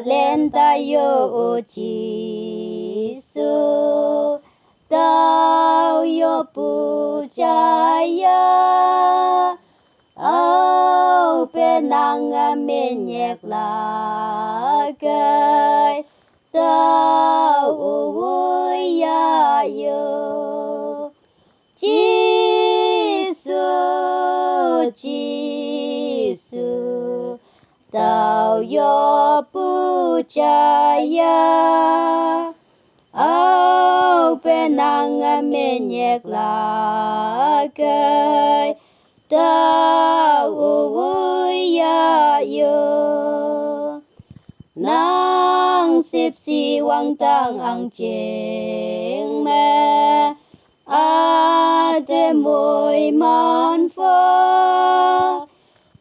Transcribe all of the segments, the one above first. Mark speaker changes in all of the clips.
Speaker 1: lên ta yo chi su tao yo pu cha ya au pe nang me nhạc la cái tao vui ya yo chi su tao yo pu cha ya au pe nang me nhạc la cái tao vui ya yo nang xếp si wang tang ang cheng me a te môi man phơ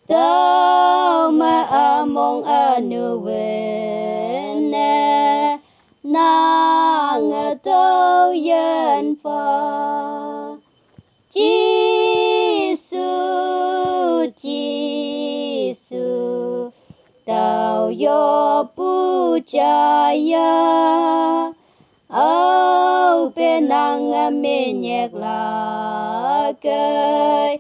Speaker 1: tao ma a mong a nu ven nè nang tao yen phơ chi su tao yo pu cha ya au pe nang me nhạc la cái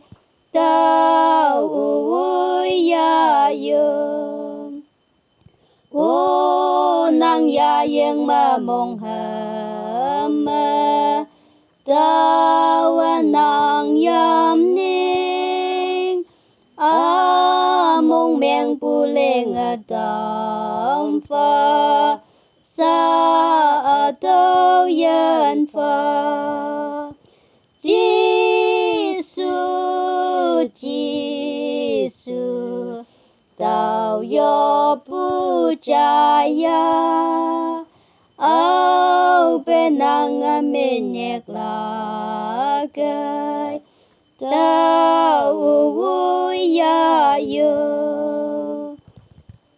Speaker 1: tao vui ya yo ô nang ya yang ma mong ham ma tao nang yam ning a mong meng pu leng tam pha sa tao yen pha chi su tao yo pu cha ya au pe nang me nhạc la cái tao vui ya yo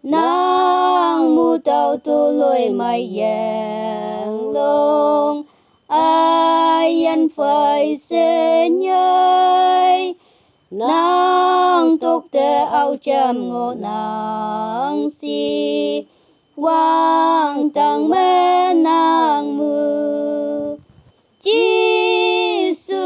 Speaker 1: nang mu tao tu lôi mai yang long ai anh phải sẽ nhơi nang tục te ao chăm ngô nang si quang tang mê nang mưa chi su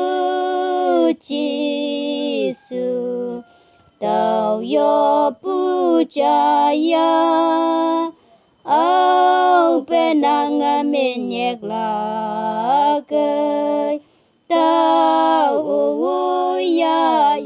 Speaker 1: tao yo pu cha ya au pe nang me nhạc la cái tao vui ya